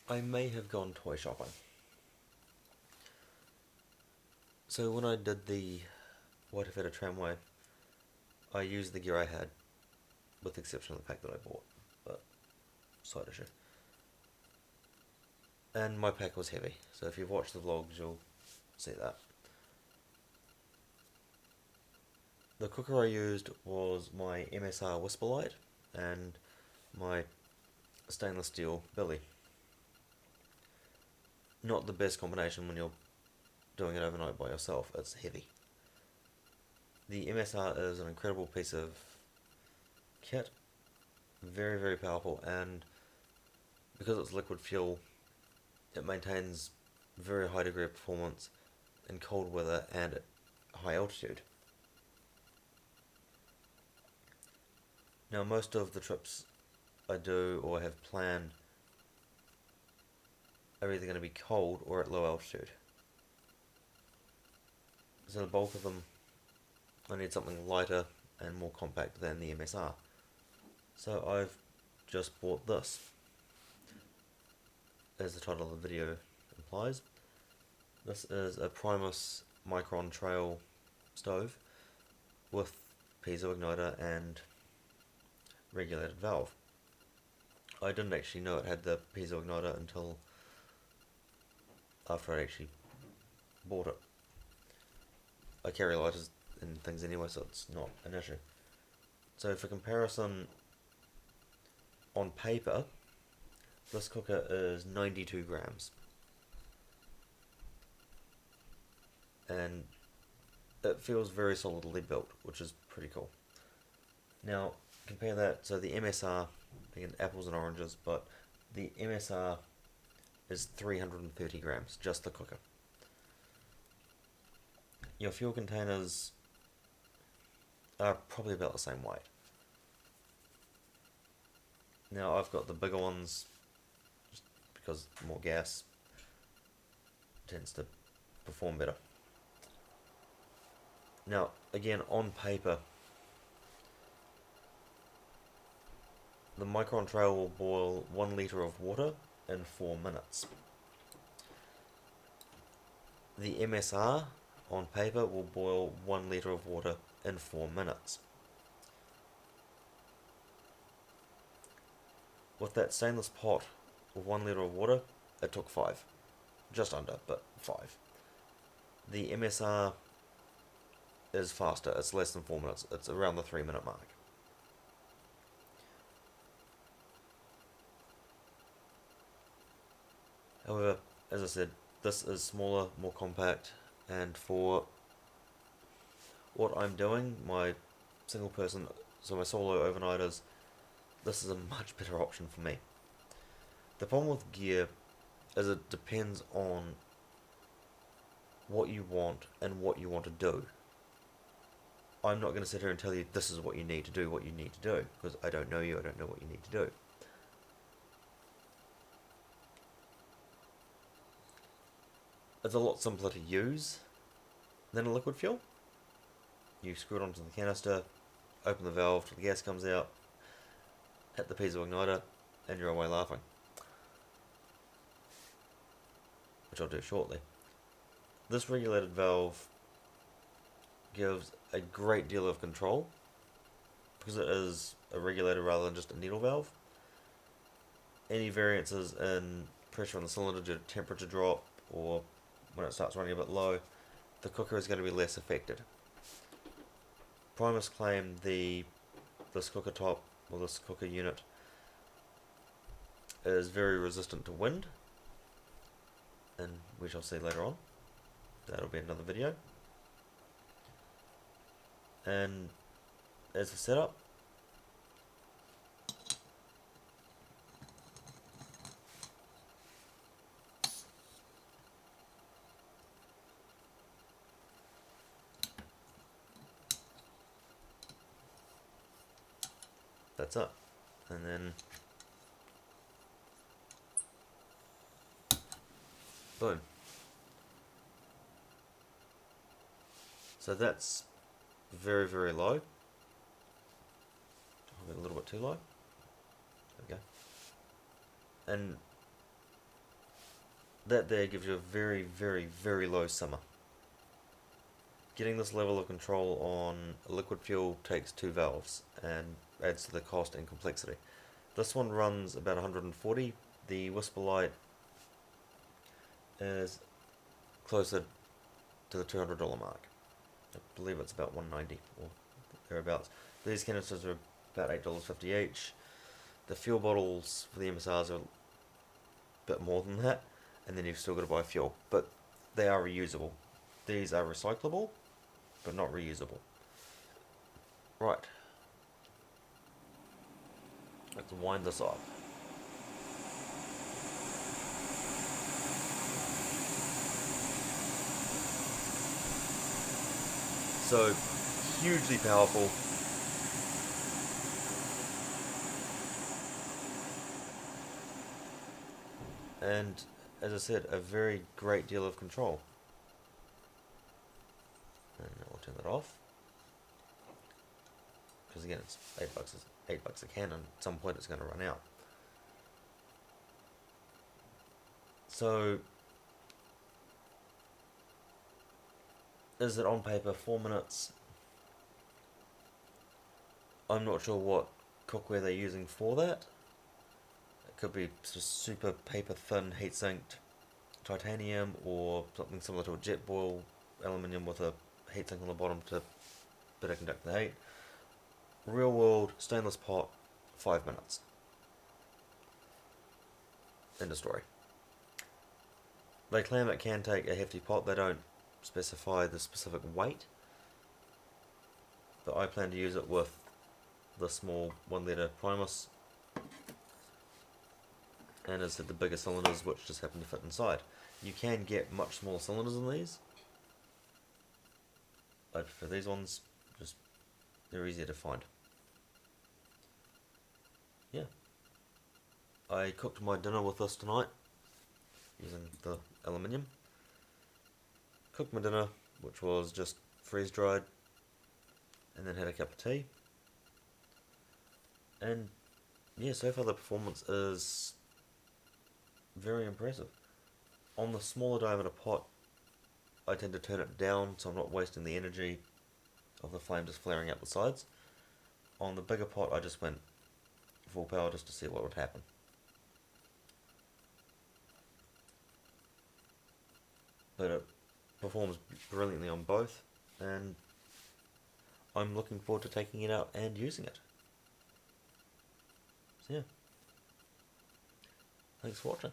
I may have gone toy shopping. So when I did the Waitavita tramway, I used the gear I had, with the exception of the pack that I bought, but side issue. And my pack was heavy, so if you've watched the vlogs you'll see that. The cooker I used was my MSR Whisperlight and my stainless steel billy. Not the best combination when you're doing it overnight by yourself, it's heavy. The MSR is an incredible piece of kit, very very powerful, and because it's liquid fuel it maintains very high degree of performance in cold weather and at high altitude. Now most of the trips I do or have planned are either going to be cold or at low altitude. So the bulk of them I need something lighter and more compact than the MSR. So I've just bought this. As the title of the video implies, this is a Primus Microntrail stove with piezo igniter and regulated valve. I didn't actually know it had the piezo igniter until after I actually bought it. I carry lighters and things anyway, so it's not an issue. So for comparison, on paper, this cooker is 92 grams. And it feels very solidly built, which is pretty cool. Now, compare that, so the MSR, again, apples and oranges, but the MSR is 330 grams, just the cooker. Your fuel containers are probably about the same weight. Now I've got the bigger ones, just because more gas tends to perform better. Now, again, on paper, the Microntrail will boil 1 litre of water in 4 minutes. The MSR, on paper, will boil 1 litre of water in 4 minutes. With that stainless pot with 1 litre of water, it took 5. Just under, but 5. The MSR is faster, it's less than 4 minutes, it's around the 3-minute mark. However, as I said, this is smaller, more compact, and for what I'm doing, my single person, so my solo overnighters, this is a much better option for me. The problem with gear is it depends on what you want and what you want to do. I'm not going to sit here and tell you this is what you need to do, what you need to do, because I don't know you, I don't know what you need to do. It's a lot simpler to use than a liquid fuel. You screw it onto the canister, open the valve till the gas comes out, hit the piezo igniter, and you're away laughing. Which I'll do shortly. This regulated valve gives a great deal of control because it is a regulator rather than just a needle valve. Any variances in pressure on the cylinder due to temperature drop or when it starts running a bit low, the cooker is going to be less affected. Primus claim this cooker top, or this cooker unit, is very resistant to wind, and we shall see later on. That'll be another video. And as a setup, that's it. And then boom. So that's very, very low. A little bit too low. There we go. And that there gives you a very, very, very low simmer. Getting this level of control on a liquid fuel takes 2 valves and adds to the cost and complexity. This one runs about 140. The Whisper Light is closer to the $200 mark. I believe it's about 190 or thereabouts. These canisters are about $8.50 each. The fuel bottles for the MSRs are a bit more than that, and then you've still got to buy fuel. But they are reusable. These are recyclable, but not reusable. Right. Let's wind this up. So, hugely powerful. And, as I said, a very great deal of control. And I'll turn that off. Because again, it's $8 a can, and at some point it's going to run out. So, is it on paper 4 minutes? I'm not sure what cookware they're using for that. It could be just super paper thin heat sinked titanium, or something similar to a jet boil aluminium with a heat sink on the bottom to better conduct the heat. Real world stainless pot, 5 minutes. End of story. They claim it can take a hefty pot. They don't specify the specific weight, but I plan to use it with the small 1 litre Primus, and as said, the bigger cylinders, which just happen to fit inside. You can get much smaller cylinders than these. I prefer these ones, just they're easier to find. Yeah. I cooked my dinner with this tonight, using the aluminium. Cooked my dinner, which was just freeze dried, and then had a cup of tea. And yeah, so far the performance is very impressive. On the smaller diameter pot, I tend to turn it down so I'm not wasting the energy of the flame just flaring out the sides. On the bigger pot, I just went full power just to see what would happen. But it performs brilliantly on both, and I'm looking forward to taking it out and using it. So yeah, thanks for watching.